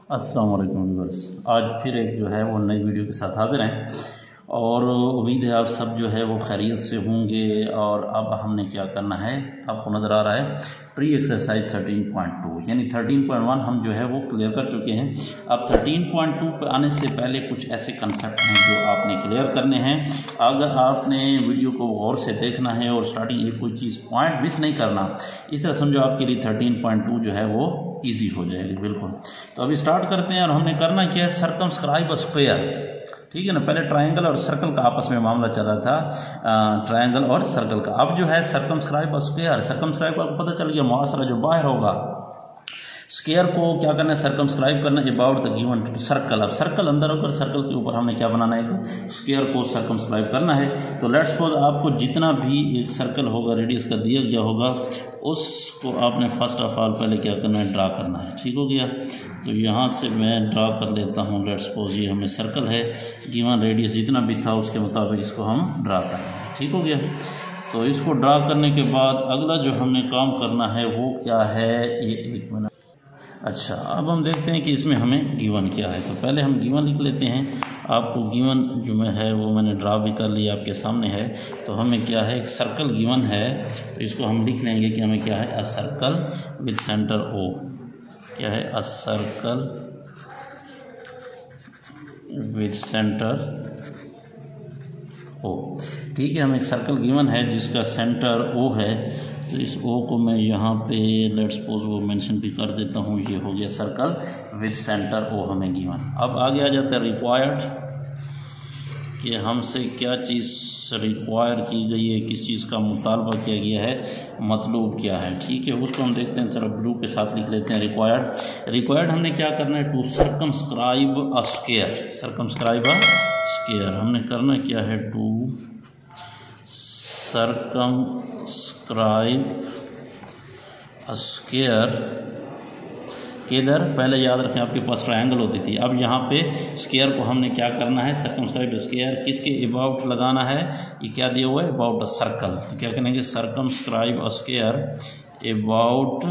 अस्सलाम वालेकुम व्यूअर्स। आज फिर एक जो है वो नई वीडियो के साथ हाज़िर हैं और उम्मीद है आप सब जो है वो खैरियत से होंगे। और अब हमने क्या करना है, आपको नज़र आ रहा है प्री एक्सरसाइज 13.2 यानी 13.1 हम जो है वो क्लियर कर चुके हैं। अब 13.2 पे आने से पहले कुछ ऐसे कंसेप्ट हैं जो आपने क्लियर करने हैं। अगर आपने वीडियो को गौर से देखना है और स्टार्टिंग एक कोई चीज़ पॉइंट मिस नहीं करना, इस तरह समझो आपके लिए 13.2 जो है वो ईजी हो जाएगी बिल्कुल। तो अभी स्टार्ट करते हैं और हमने करना क्या है, सर्कमस्क्राइब अ स्क्वायर। ठीक है ना, पहले ट्रायंगल और सर्कल का आपस में मामला चल रहा था, ट्रायंगल और सर्कल का। अब जो है सर्कमस्क्राइब अ स्क्वायर, सर्कमस्क्राइब का पता चल गया, मुआसरा जो बाहर होगा। स्क्वायर को क्या करना है, सर्कमस्क्राइब करना अबाउट द गिवन सर्कल। अब सर्कल अंदर होकर सर्कल के ऊपर हमने क्या बनाना है, स्क्वायर को सर्कमस्क्राइब करना है। तो लेट्स सपोज आपको जितना भी एक सर्कल होगा रेडियस का दिया गया होगा, उसको आपने फर्स्ट ऑफ ऑल पहले क्या करना है, ड्रा करना है। ठीक हो गया, तो यहाँ से मैं ड्रा कर लेता हूँ। लेट्स सपोज ये हमें सर्कल है, गिवन रेडियस जितना भी था उसके मुताबिक इसको हम ड्रा कर लेंगे। ठीक हो गया, तो इसको ड्रा करने के बाद अगला जो हमने काम करना है वो क्या है, ये एक मिनट। अच्छा, अब हम देखते हैं कि इसमें हमें गिवन क्या है। तो पहले हम गिवन लिख लेते हैं। आपको गिवन जो मैं है वो मैंने ड्रा भी कर लिया, आपके सामने है। तो हमें क्या है, एक सर्कल गिवन है, तो इसको हम लिख लेंगे कि हमें क्या है, a circle with centre O. क्या है, a circle with centre O. ठीक है, हमें एक सर्कल गिवन है जिसका सेंटर ओ है। तो इस ओ को मैं यहाँ पे लेट्स सपोज वो मेंशन भी कर देता हूँ। ये हो गया सर्कल विद सेंटर ओ हमें गिवन। अब आगे आ जाता है रिक्वायर्ड, कि हमसे क्या चीज़ रिक्वायर की गई है, किस चीज़ का मुतालबा किया गया है, मतलूब क्या है। ठीक है, उसको हम देखते हैं, चलो ब्लू के साथ लिख लेते हैं रिक्वायर्ड। रिक्वायर्ड हमने क्या करना है, to circumscribe a square. Circumscribe a square हमने करना क्या है, टू सर्कमस्क्राइब अ स्क्वायर। किधर, पहले याद रखें आपके पास ट्रायंगल होती थी, अब यहाँ पे स्क्वायर को हमने क्या करना है, सर्कमस्क्राइब अ स्क्वायर किसके अबाउट लगाना है, ये क्या दिया हुआ है, अबाउट अ सर्कल। तो क्या करेंगे, circumscribe a square about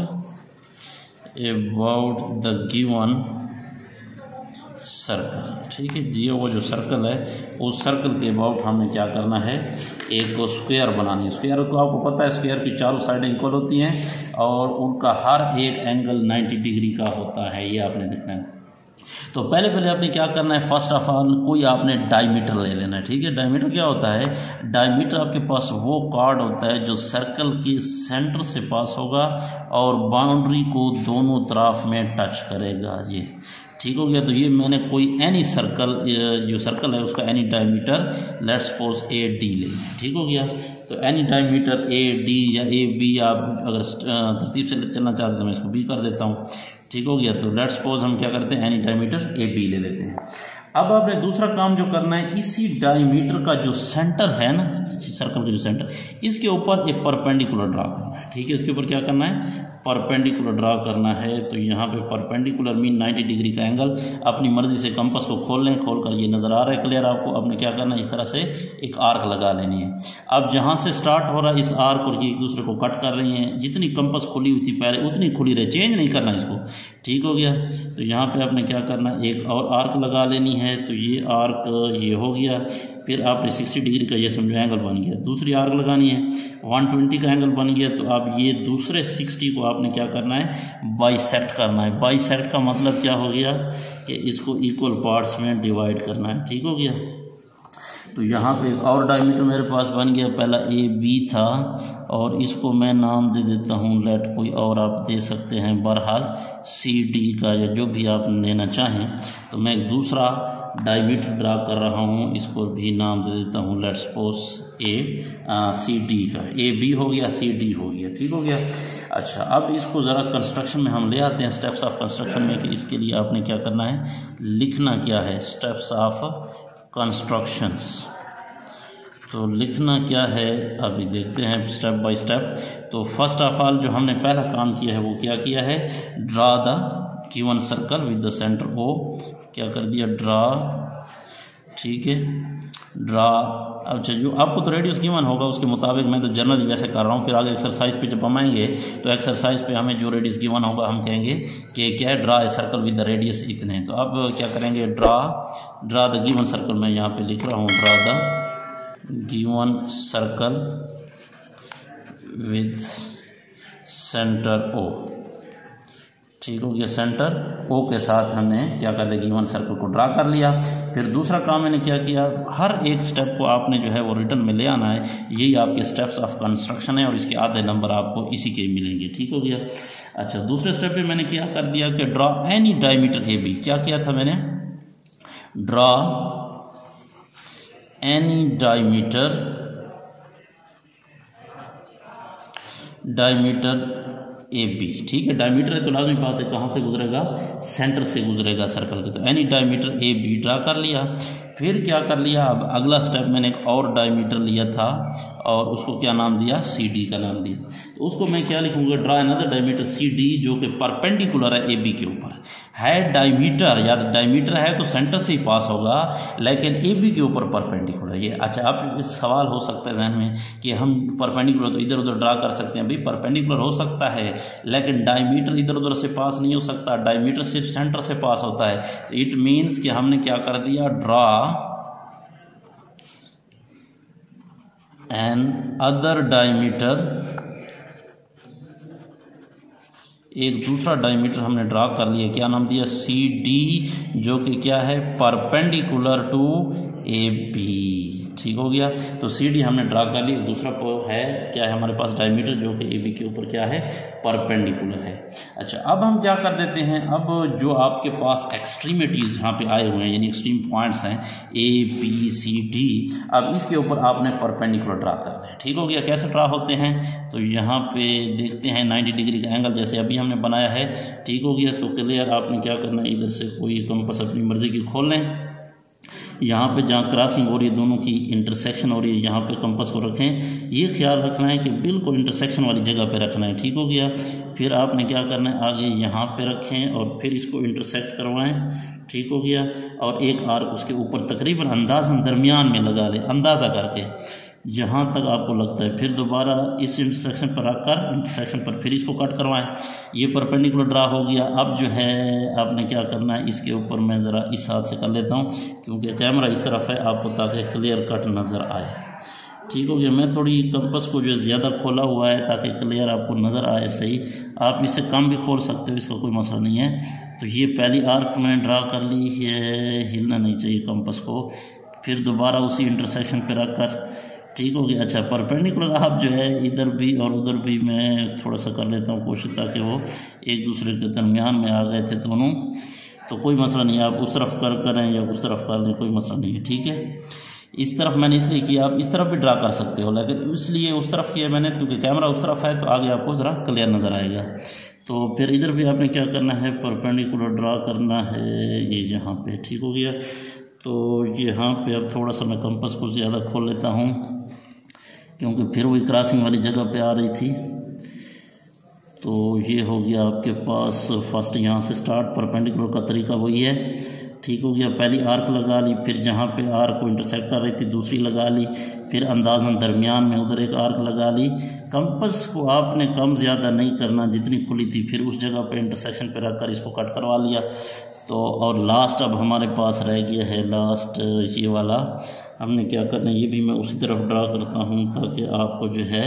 the given circle. ठीक है, दिया वो जो सर्कल है उस सर्कल के अबाउट हमें क्या करना है, एक स्क्वायर बनानी है। स्क्वायर को आपको पता है, स्क्वायर की चारों साइडें इक्वल होती हैं और उनका हर एक एंगल 90 डिग्री का होता है, ये आपने देखना है। तो पहले आपने क्या करना है, फर्स्ट ऑफ ऑल कोई आपने डायमीटर ले लेना है। ठीक है, डायमीटर क्या होता है, डायमीटर आपके पास वो कार्ड होता है जो सर्कल के सेंटर से पास होगा और बाउंड्री को दोनों तरफ में टच करेगा। ये ठीक हो गया। तो ये मैंने कोई एनी सर्कल, जो सर्कल है उसका any diameter let's suppose A D ले। ठीक हो गया, तो एनी डायमीटर ए डी या ए बी, आप अगर तरतीब से चलना चाहते हैं तो मैं इसको बी कर देता हूँ। ठीक हो गया, तो लेट्स सपोज हम क्या करते हैं, एनी डायमीटर ए बी ले लेते हैं। अब आपने दूसरा काम जो करना है, इसी डायमीटर का जो सेंटर है ना, सर्कल का जो सेंटर, इसके ऊपर एक परपेंडिकुलर ड्रा करना है। ठीक है, इसके ऊपर क्या करना है, परपेंडिकुलर ड्रा करना है। तो यहाँ पे परपेंडिकुलर मीन 90 डिग्री का एंगल। अपनी मर्जी से कंपास को खोल लें, खोल कर ये नज़र आ रहा है क्लियर आपको। आपने क्या करना है, इस तरह से एक आर्क लगा लेनी है। अब जहाँ से स्टार्ट हो रहा है इस आर्क और ये एक दूसरे को कट कर रही हैं, जितनी कंपास खुली हुई थी पहले उतनी खुली रहे, चेंज नहीं करना इसको। ठीक हो गया, तो यहाँ पे आपने क्या करना है, एक और आर्क लगा लेनी है। तो ये आर्क ये हो गया, फिर आपने 60 डिग्री का ये समझो एंगल बन गया। दूसरी आर्क लगानी है, 120 का एंगल बन गया। तो अब ये दूसरे 60 को आपने क्या करना है, बाइसेक्ट करना है। बाइसेक्ट का मतलब क्या हो गया कि इसको इक्वल पार्ट्स में डिवाइड करना है। ठीक हो गया, तो यहाँ पे एक और डायमीटर मेरे पास बन गया। पहला ए बी था और इसको मैं नाम दे देता हूँ, लेट कोई और आप दे सकते हैं, बहरहाल सी डी का या जो भी आप लेना चाहें। तो मैं एक दूसरा डायमीटर ड्रा कर रहा हूँ, इसको भी नाम दे देता हूँ, let's suppose A C D का। ए बी हो गया, सी डी हो गया। ठीक हो गया। अच्छा, अब इसको ज़रा कंस्ट्रक्शन में हम ले आते हैं, स्टेप्स ऑफ कंस्ट्रक्शन में, कि इसके लिए आपने क्या करना है, लिखना क्या है, स्टेप्स ऑफ कंस्ट्रक्शंस। तो लिखना क्या है अभी देखते हैं स्टेप बाय स्टेप। तो फर्स्ट ऑफ ऑल जो हमने पहला काम किया है वो क्या किया है, draw the given circle with the centre O. क्या कर दिया, ड्रा। ठीक है, ड्रा। अच्छा, जो आपको तो रेडियस गिवन होगा उसके मुताबिक मैं तो जनरली वैसे कर रहा हूँ। फिर आगे एक्सरसाइज पे जब हम आएंगे तो एक्सरसाइज पे हमें जो रेडियस गिवन होगा हम कहेंगे कि क्या है, draw a circle with the radius इतने। तो अब क्या करेंगे, ड्रा द गिवन सर्कल, मैं यहाँ पे लिख रहा हूँ draw the given circle with centre O. ठीक हो गया, सेंटर ओ के साथ हमने क्या कर लिया, गिवन सर्कल को ड्रा कर लिया। फिर दूसरा काम मैंने क्या किया, हर एक स्टेप को आपने जो है वो रिटर्न में ले आना है। यही आपके स्टेप्स ऑफ कंस्ट्रक्शन है और इसके आधे नंबर आपको इसी के मिलेंगे। ठीक हो गया। अच्छा, दूसरे स्टेप पे मैंने क्या कर दिया कि draw any diameter A B. क्या किया था मैंने, draw any diameter A B. ठीक है, डायमीटर है तो लाजमी बात है कहाँ से गुजरेगा, सेंटर से गुजरेगा सर्कल के। तो any diameter A B draw कर लिया। फिर क्या कर लिया, अब अगला स्टेप मैंने एक और डायमीटर लिया था और उसको क्या नाम दिया, सी डी का नाम दिया। तो उसको मैं क्या लिखूंगा, draw another diameter C D जो कि परपेंडिकुलर है ए बी के ऊपर है। डायमीटर या डायमीटर है तो सेंटर से ही पास होगा, लेकिन ए बी के ऊपर परपेंडिकुलर ये। अच्छा, अब सवाल हो सकता है जहन में कि हम परपेंडिकुलर तो इधर उधर ड्रा कर सकते हैं। भाई परपेंडिकुलर हो सकता है लेकिन डायमीटर इधर उधर से पास नहीं हो सकता, डायमीटर सिर्फ सेंटर से पास होता है। तो इट मीन्स कि हमने क्या कर दिया, ड्रा एन अदर डायमीटर, एक दूसरा डायमीटर हमने ड्रा कर लिया। क्या नाम दिया, सी डी, जो कि क्या है, परपेंडिकुलर टू ए बी। ठीक हो गया। तो सी डी हमने ड्रा कर लिया। दूसरा है क्या है हमारे पास, डायमीटर जो कि ए बी के ऊपर क्या है, परपेंडिकुलर है। अच्छा, अब हम क्या कर देते हैं, अब जो आपके पास एक्सट्रीमिटीज़ यहाँ पे आए हुए हैं यानी एक्सट्रीम पॉइंट्स हैं ए बी सी डी, अब इसके ऊपर आपने परपेंडिकुलर ड्रा करना है। ठीक हो गया। कैसे ड्रा होते हैं, तो यहाँ पे देखते हैं 90 डिग्री का एंगल जैसे अभी हमने बनाया है। ठीक हो गया। तो क्लियर, आपने क्या करना है, इधर से कोई कंपास अपनी मर्जी की खोल लें। यहाँ पे जहाँ क्रॉसिंग हो रही है, दोनों की इंटरसेक्शन हो रही है, यहाँ पे कंपास को रखें। ये ख्याल रखना है कि बिल्कुल इंटरसेक्शन वाली जगह पे रखना है। ठीक हो गया। फिर आपने क्या करना है, आगे यहाँ पे रखें और फिर इसको इंटरसेक्ट करवाएं। ठीक हो गया। और एक आर्क उसके ऊपर तकरीबन अंदाज़न दरमियान में लगा लें, अंदाज़ा करके जहाँ तक आपको लगता है। फिर दोबारा इस इंटरसेक्शन पर रखकर इंटरसेक्शन पर फिर इसको कट करवाएं। ये परपेंडिकुलर ड्रा हो गया। अब जो है आपने क्या करना है, इसके ऊपर मैं ज़रा इस हाथ से कर लेता हूँ क्योंकि कैमरा इस तरफ है आपको, ताकि क्लियर कट नज़र आए। ठीक हो गया। मैं थोड़ी कंपास को जो ज़्यादा खोला हुआ है ताकि क्लियर आपको नज़र आए सही। आप इससे कम भी खोल सकते हो, इसका कोई मसला नहीं है। तो ये पहली आर्क मैंने ड्रा कर ली है, हिलना नहीं चाहिए कंपास को। फिर दोबारा उसी इंटरसेक्शन पर रख कर, ठीक हो गया। अच्छा, परपेंडिकुलर आप जो है इधर भी और उधर भी मैं थोड़ा सा कर लेता हूँ कोशिश, ताकि वो एक दूसरे के दरमियान में आ गए थे दोनों। तो कोई मसला नहीं है, आप उस तरफ करें या उस तरफ कर लें, कोई मसला नहीं है। ठीक है। इस तरफ मैंने इसलिए किया, आप इस तरफ भी ड्रा कर सकते हो, लेकिन इसलिए उस तरफ किया मैंने क्योंकि कैमरा उस तरफ है तो आगे आपको ज़रा क्लियर नज़र आएगा। तो फिर इधर भी आपने क्या करना है, परपेंडिकुलर ड्रा करना है ये यहाँ पे। ठीक हो गया। तो यहाँ पे अब थोड़ा सा मैं कंपास को ज़्यादा खोल लेता हूँ क्योंकि फिर वही क्रॉसिंग वाली जगह पे आ रही थी। तो ये हो गया आपके पास फर्स्ट, यहाँ से स्टार्ट परपेंडिकुलर का तरीका वही है। ठीक हो गया। पहली आर्क लगा ली, फिर जहाँ पे आर्क को इंटरसेक्ट कर रही थी दूसरी लगा ली, फिर अंदाज़न दरमियान में उधर एक आर्क लगा ली। कंपास को आपने कम ज़्यादा नहीं करना, जितनी खुली थी फिर उस जगह पे इंटरसेक्शन पे रख कर इसको कट करवा लिया। तो और लास्ट अब हमारे पास रह गया है लास्ट ये वाला, हमने क्या करना है, ये भी मैं उसी तरफ ड्रा करता हूँ ताकि आपको जो है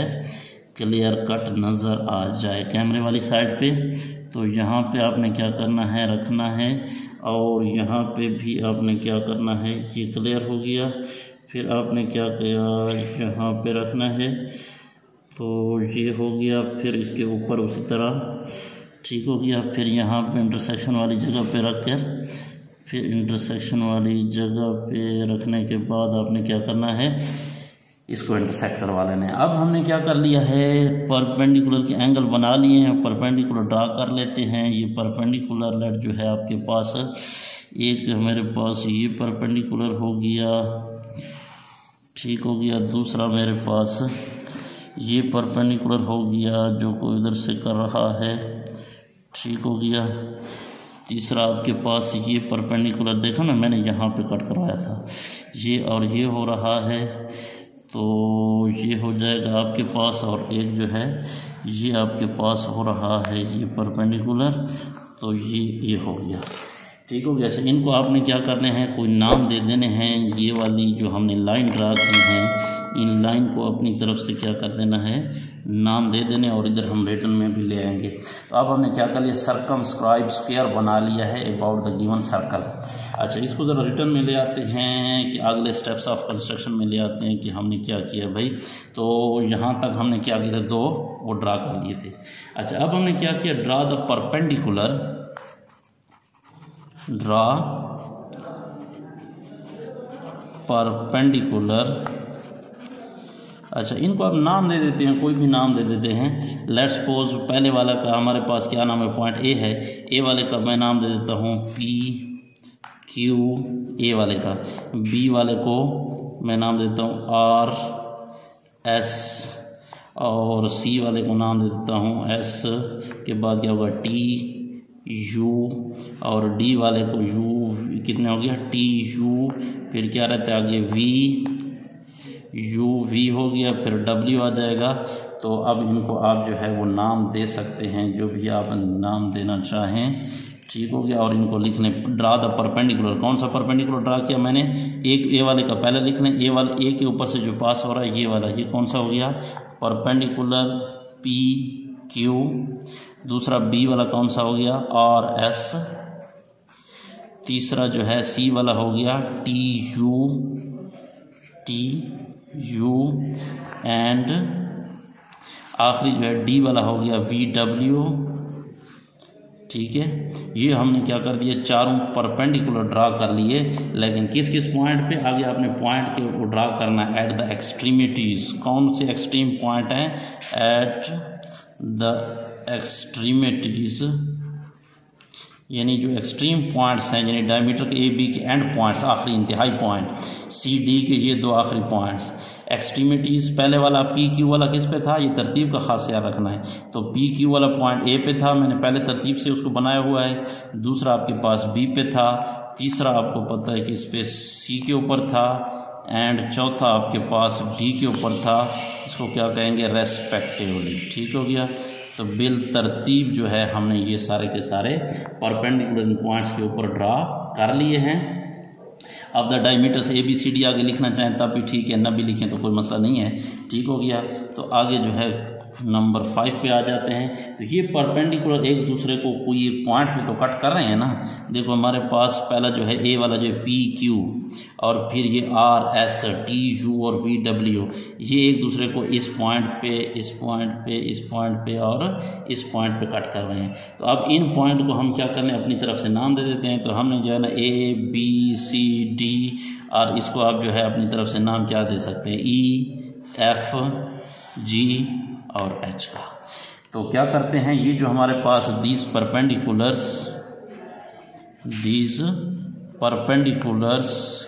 क्लियर कट नज़र आ जाए कैमरे वाली साइड पे। तो यहाँ पे आपने क्या करना है, रखना है, और यहाँ पे भी आपने क्या करना है, ये क्लियर हो गया। फिर आपने क्या किया, यहाँ पे रखना है, तो ये हो गया। फिर इसके ऊपर उसी तरह, ठीक हो गया। फिर यहाँ पे इंटरसेक्शन वाली जगह पे रख कर, फिर इंटरसेक्शन वाली जगह पे रखने के बाद आपने क्या करना है, इसको इंटरसेक्ट करवा लेना है। अब हमने क्या कर लिया है, परपेंडिकुलर के एंगल बना लिए हैं, परपेंडिकुलर ड्रा कर लेते हैं। ये परपेंडिकुलर लेट जो है आपके पास, एक मेरे पास ये परपेंडिकुलर हो गया, ठीक हो गया। दूसरा मेरे पास ये परपेंडिकुलर हो गया जो को इधर से कर रहा है, ठीक हो गया। तीसरा आपके पास ये परपेंडिकुलर, देखो ना मैंने यहाँ पे कट करवाया था, ये और ये हो रहा है, तो ये हो जाएगा आपके पास, और एक जो है ये आपके पास हो रहा है ये परपेंडिकुलर, तो ये हो गया। ठीक हो गया। ऐसे इनको आपने क्या करने हैं, कोई नाम दे देने हैं। ये वाली जो हमने लाइन ड्रा की है, इन लाइन को अपनी तरफ से क्या कर देना है, नाम दे देने, और इधर हम रिटर्न में भी ले आएंगे। तो अब हमने क्या कर लिया, सर्कमस्क्राइब स्क्वायर बना लिया है अबाउट द गिवन सर्कल। अच्छा, इसको ज़रा रिटर्न में ले आते हैं कि अगले स्टेप्स ऑफ कंस्ट्रक्शन में ले आते हैं कि हमने क्या किया भाई। तो यहाँ तक हमने क्या किया था, 2 वो ड्रा कर लिए थे। अच्छा, अब हमने क्या किया, draw the perpendicular, draw perpendicular. अच्छा, इनको अब नाम दे देते हैं, कोई भी नाम दे देते हैं। लेट्स सपोज पहले वाला का हमारे पास क्या नाम है, पॉइंट ए है, ए वाले का मैं नाम दे देता हूँ पी क्यू, ए वाले का। बी वाले को मैं नाम देता हूँ आर एस, और सी वाले को नाम दे देता हूँ एस, के बाद क्या होगा टी यू, और डी वाले को यू, कितने हो गया टी यू, फिर क्या रहता है आगे वी यू वी हो गया, फिर डब्ल्यू आ जाएगा। तो अब इनको आप जो है वो नाम दे सकते हैं, जो भी आप नाम देना चाहें। ठीक हो गया। और इनको लिखने, ड्रा द परपेंडिकुलर, कौन सा परपेंडिकुलर ड्रा किया मैंने, एक ए वाले का पहले लिख लें, ए वाले ए के ऊपर से जो पास हो रहा है ये वाला, ये कौन सा हो गया परपेंडिकुलर पी क्यू। दूसरा बी वाला कौन सा हो गया आर एस। तीसरा जो है सी वाला हो गया टी यू, एंड आखिरी जो है डी वाला हो गया वी डब्ल्यू। ठीक है, ये हमने क्या कर दिया, चारों परपेंडिकुलर ड्रा कर लिए। लेकिन किस किस पॉइंट पे, आगे आपने पॉइंट के वो ड्रा करना है एट द एक्सट्रीमिटीज़। कौन से एक्सट्रीम पॉइंट हैं, एट द एक्सट्रीमिटीज़, यानी जो एक्सट्रीम पॉइंट्स हैं, यानी डायमीटर के ए बी के एंड पॉइंट्स, आखिरी इंतहाई पॉइंट, सी डी के ये 2 आखिरी पॉइंट्स। एक्सट्रीमिटीज़ पहले वाला पी क्यू वाला किस पे था, ये तरतीब का खास याद रखना है। तो पी क्यू वाला पॉइंट ए पे था, मैंने पहले तरतीब से उसको बनाया हुआ है। दूसरा आपके पास बी पे था। तीसरा आपको पता है कि इस पे सी के ऊपर था, एंड चौथा आपके पास डी के ऊपर था। इसको क्या कहेंगे, रेस्पेक्टिवली। ठीक हो गया। तो बिल तरतीब जो है हमने ये सारे के सारे परपेंडिकुलर पॉइंट्स के ऊपर ड्रा कर लिए हैं। अब द डायमीटर से ए बी सी डी आगे लिखना चाहें तब भी ठीक है, न भी लिखें तो कोई मसला नहीं है। ठीक हो गया। तो आगे जो है नंबर 5 पे आ जाते हैं। तो ये परपेंडिकुलर एक दूसरे को कोई एक पॉइंट पे तो कट कर रहे हैं ना। देखो हमारे पास पहला जो है ए वाला जो है पी क्यू, और फिर ये आर एस टी यू और वी डब्ल्यू, ये एक दूसरे को इस पॉइंट पे, इस पॉइंट पे, इस पॉइंट पे और इस पॉइंट पे कट कर रहे हैं। तो अब इन पॉइंट को हम क्या कर लें, अपनी तरफ से नाम दे देते हैं। तो हमने जो है ना ए बी सी डी, और इसको आप जो है अपनी तरफ से नाम क्या दे सकते हैं, ई एफ जी और एच का। तो क्या करते हैं, ये जो हमारे पास दीज परपेंडिकुलर्स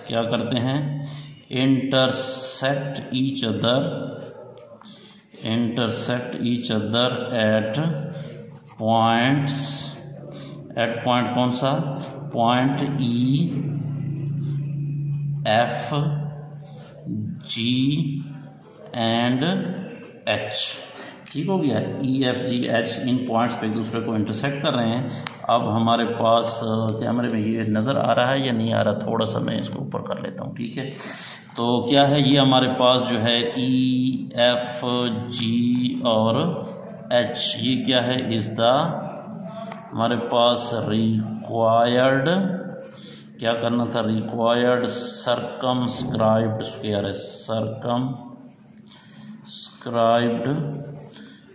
क्या करते हैं, intersect each other at points, at point कौन सा, point E F G and H. ठीक हो गया। ई एफ जी एच इन पॉइंट्स पे एक दूसरे को इंटरसेक्ट कर रहे हैं। अब हमारे पास कैमरे में ये नज़र आ रहा है या नहीं आ रहा, थोड़ा सा मैं इसको ऊपर कर लेता हूँ। ठीक है। तो क्या है, ये हमारे पास जो है ई एफ जी और एच, ये क्या है, इज़ द हमारे पास रिक्वायर्ड, क्या करना था, रिक्वायर्ड सर्कमस्क्राइब्ड स्क्वायर है, circumscribed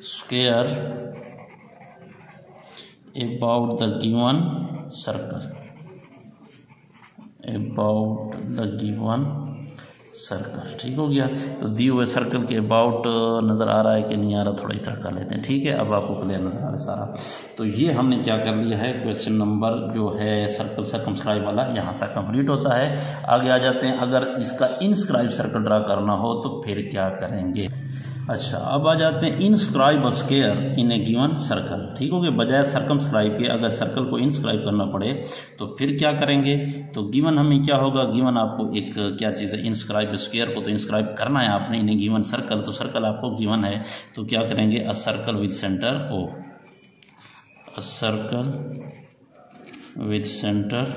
square about the given circle, about the given circle. ठीक हो गया। तो दिए हुए सर्कल के अबाउट नज़र आ रहा है कि नहीं आ रहा, थोड़ा इस तरह कर लेते हैं। ठीक है, अब आपको क्लियर नज़र आ रहा है सारा। तो ये हमने क्या कर लिया है, क्वेश्चन नंबर जो है सर्कल सर्कमस्क्राइब वाला यहाँ तक कंप्लीट होता है। आगे आ जाते हैं, अगर इसका इनस्क्राइब सर्कल ड्रा करना हो तो फिर क्या करेंगे। अच्छा, अब आ जाते हैं inscribe a square in a given circle. ठीक हो गया, बजाय सर्कमस्क्राइब के अगर सर्कल को इनस्क्राइब करना पड़े तो फिर क्या करेंगे, तो गिवन हमें क्या होगा, गिवन आपको एक क्या चीज़ है, इनस्क्राइब स्क्वायर को तो इंस्क्राइब करना है आपने इन ए गिवन सर्कल, तो सर्कल आपको गिवन है तो क्या करेंगे, a circle with centre O, a circle with centre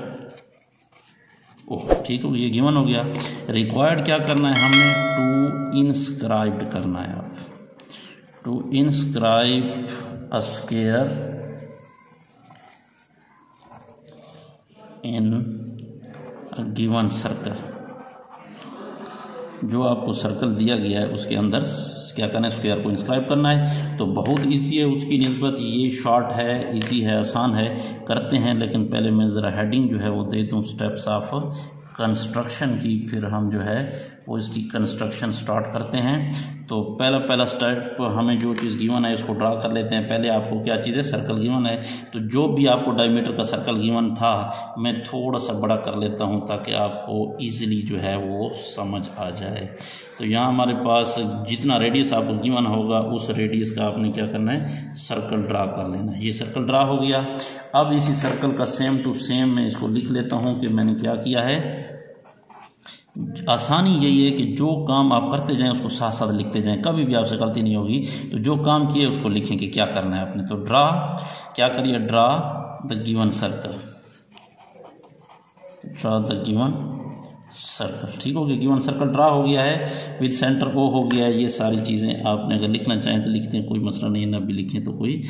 O. ठीक हो, ये गिवन हो गया। रिक्वायर्ड क्या करना है हमें, टू इंस्क्राइब्ड करना है, आप to inscribe a square in a given circle. जो आपको सर्कल दिया गया है उसके अंदर क्या करना है, स्क्वायर को इंस्क्राइब करना है। तो बहुत इजी है उसकी निस्बत, ये शॉर्ट है, इजी है, आसान है, करते हैं। लेकिन पहले मैं ज़रा हेडिंग जो है वो दे दूँ स्टेप्स ऑफ कंस्ट्रक्शन की, फिर हम जो है वो इसकी कंस्ट्रक्शन स्टार्ट करते हैं। तो पहला स्टेप हमें जो चीज़ गिवन है उसको ड्रा कर लेते हैं। पहले आपको क्या चीज़ है, सर्कल गिवन है, तो जो भी आपको डायमीटर का सर्कल गिवन था मैं थोड़ा सा बड़ा कर लेता हूं ताकि आपको इजीली जो है वो समझ आ जाए। तो यहाँ हमारे पास जितना रेडियस आपको गिवन होगा उस रेडियस का आपने क्या करना है, सर्कल ड्रा कर लेना है। ये सर्कल ड्रा हो गया। अब इसी सर्कल का सेम टू सेम मैं इसको लिख लेता हूँ कि मैंने क्या किया है। आसानी यही है कि जो काम आप करते जाएं उसको साथ साथ लिखते जाएं, कभी भी आपसे गलती नहीं होगी। तो जो काम किए उसको लिखें कि क्या करना है आपने। तो ड्रा क्या करिए, draw the given circle, draw the given circle. ठीक हो गया, गिवन सर्कल ड्रा हो गया है, विद सेंटर ओ हो गया है। ये सारी चीज़ें आपने अगर लिखना चाहें तो लिखते हैं, कोई मसला नहीं, ना भी लिखें तो कोई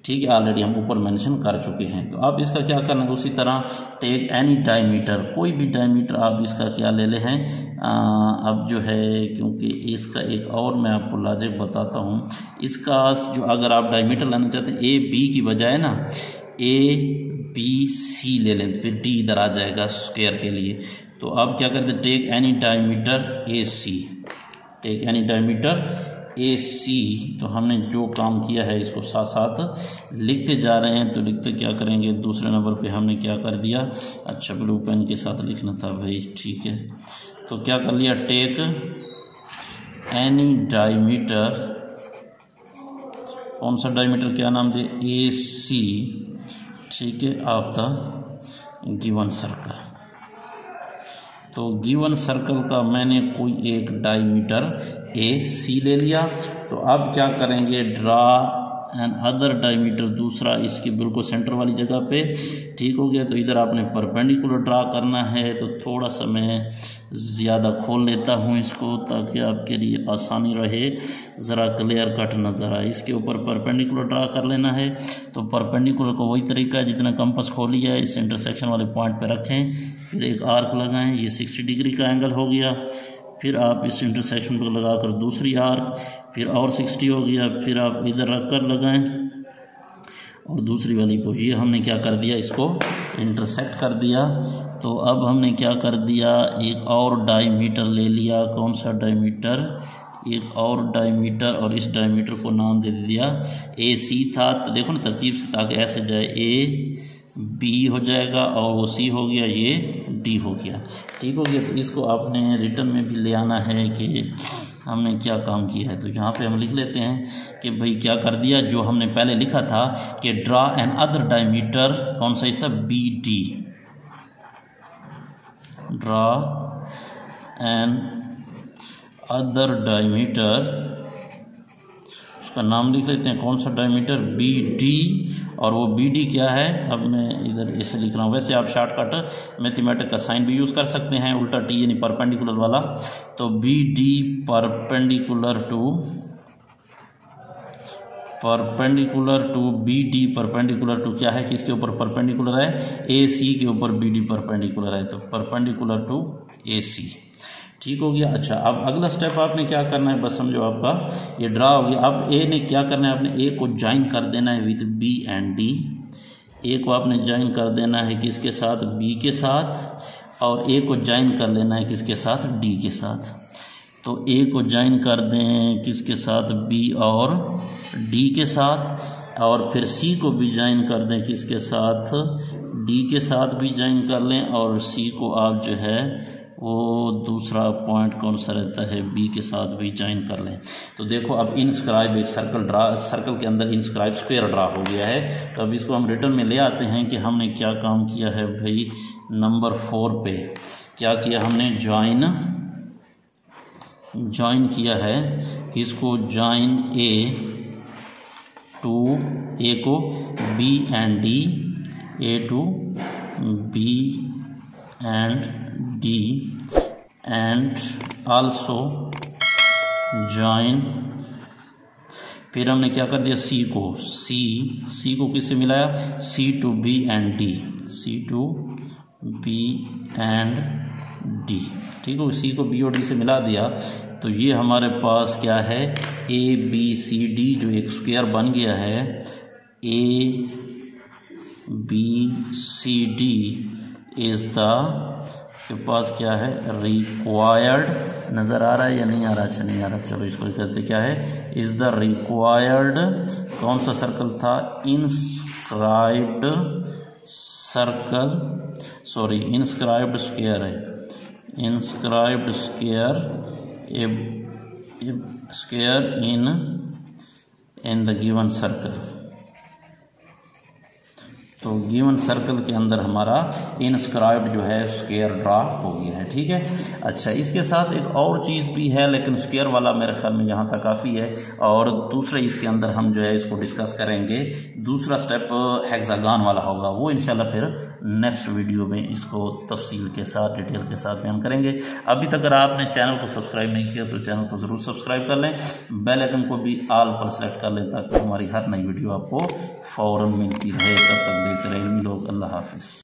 ठीक है, ऑलरेडी हम ऊपर मेंशन कर चुके हैं। तो आप इसका क्या करना है, उसी तरह टेक एनी डायमीटर, कोई भी डायमीटर आप इसका क्या ले ले हैं। अब जो है क्योंकि इसका एक और मैं आपको लॉजिक बताता हूँ, इसका जो अगर आप डायमीटर लेना चाहते हैं ए बी की बजाय ना ABC ले लें तो फिर D इधर आ जाएगा स्क्वायर के लिए। तो आप क्या करते हैं, take any diameter AC, take any diameter AC। तो हमने जो काम किया है इसको साथ साथ लिखते जा रहे हैं। तो लिखते क्या करेंगे, दूसरे नंबर पे हमने क्या कर दिया, अच्छा ब्लू पेन के साथ लिखना था भाई, ठीक है। तो क्या कर लिया, टेक एनी डायमीटर, कौन सा डायमीटर, क्या नाम दे, AC, ठीक है, ऑफ द गिवन सर्कल। तो गिवन सर्कल का मैंने कोई एक डायमीटर AC ले लिया। तो अब क्या करेंगे, ड्रा एन अदर डायमीटर, दूसरा इसके बिल्कुल सेंटर वाली जगह पे। ठीक हो गया, तो इधर आपने परपेंडिकुलर ड्रा करना है। तो थोड़ा सा मैं ज़्यादा खोल लेता हूँ इसको ताकि आपके लिए आसानी रहे, ज़रा क्लियर कट नज़र आए। इसके ऊपर परपेंडिकुलर ड्रा कर लेना है। तो परपेंडिकुलर को वही तरीका है, जितना कंपास खोली है इस इंटरसेक्शन वाले पॉइंट पे रखें, फिर एक आर्क लगाएं, ये 60 डिग्री का एंगल हो गया। फिर आप इस इंटरसेक्शन पर लगाकर दूसरी आर्क, फिर और 60 हो गया, फिर आप इधर रख कर लगाएं और दूसरी वाली को, ये हमने क्या कर दिया, इसको इंटरसेक्ट कर दिया। तो अब हमने क्या कर दिया, एक और डायमीटर ले लिया, कौन सा डायमीटर, एक और डायमीटर, और इस डायमीटर को नाम दे दिया AC था। तो देखो ना तरतीब से, ताकि ऐसे जाए, AB हो जाएगा और वो C हो गया, ये D हो गया। ठीक हो गया। तो इसको आपने रिटर्न में भी ले आना है कि हमने क्या काम किया है। तो यहाँ पे हम लिख लेते हैं कि भाई क्या कर दिया, जो हमने पहले लिखा था कि ड्रा एन अदर डायमीटर, कौन सा हिस्सा, BD, draw N other diameter, उसका नाम लिख लेते हैं, कौन सा डायमीटर, BD। और वो BD क्या है, अब मैं इधर ऐसे लिख रहा हूँ। वैसे आप शॉर्टकट मैथमेटिक का साइन भी यूज़ कर सकते हैं, उल्टा T यानी परपेंडिकुलर वाला। तो BD perpendicular to BD perpendicular to क्या है, किसके ऊपर परपेंडिकुलर है, AC के ऊपर BD परपेंडिकुलर है, तो परपेंडिकुलर टू AC। ठीक हो गया। अच्छा, अब अगला स्टेप आपने क्या करना है, बस समझो आपका ये ड्रा हो गया। अब A ने क्या करना है, आपने A को ज्वाइन कर देना है with B and D। A को आपने ज्वाइन कर देना है किसके साथ, B के साथ, और A को ज्वाइन कर लेना है किसके साथ, D के साथ। तो A को ज्वाइन कर दें किसके साथ, B और D के साथ, और फिर C को भी ज्वाइन कर दें किसके साथ, D के साथ भी ज्वाइन कर लें, और C को आप जो है वो दूसरा पॉइंट कौन सा रहता है, बी के साथ भी ज्वाइन कर लें। तो देखो अब इनस्क्राइब एक सर्कल के अंदर इनस्क्राइब स्क्वायर ड्रा हो गया है। तो अब इसको हम रिटर्न में ले आते हैं कि हमने क्या काम किया है भाई। नंबर 4 पे क्या किया हमने, ज्वाइन किया है किसको, ज्वाइन ए को B and D, A to B and D, and also join, फिर हमने क्या कर दिया सी को किससे मिलाया, C to B and D, C to B and D, ठीक है। सी को बी और डी से मिला दिया तो ये हमारे पास क्या है, ए बी सी डी जो एक स्क्वायर बन गया है। A B C D is the, के पास क्या है, रिक्वायर्ड, नज़र आ रहा है या नहीं आ रहा, अच्छा नहीं आ रहा, चलो इसको कहते क्या है, इज़ द रिक्वायर्ड, कौन सा सर्कल था, inscribed circle, sorry inscribed square है, inscribed square, a square in the given circle. तो गिवन सर्कल के अंदर हमारा इनस्क्राइब्ड जो है स्क्वायर ड्रा हो गया है, ठीक है। अच्छा, इसके साथ एक और चीज़ भी है, लेकिन स्क्वायर वाला मेरे ख्याल में यहाँ तक काफ़ी है, और दूसरे इसके अंदर हम जो है इसको डिस्कस करेंगे। दूसरा स्टेप हेक्सागन वाला होगा, वो इंशाल्लाह फिर नेक्स्ट वीडियो में इसको तफसील के साथ, डिटेल के साथ बयान करेंगे। अभी तक अगर आपने चैनल को सब्सक्राइब नहीं किया तो चैनल को ज़रूर सब्सक्राइब कर लें, बेल आइकन को भी ऑल पर सेलेक्ट कर लें ताकि हमारी हर नई वीडियो आपको फ़ौरन मिलती रहे। तब तक देखते रहे लोग, अल्लाह हाफिज़।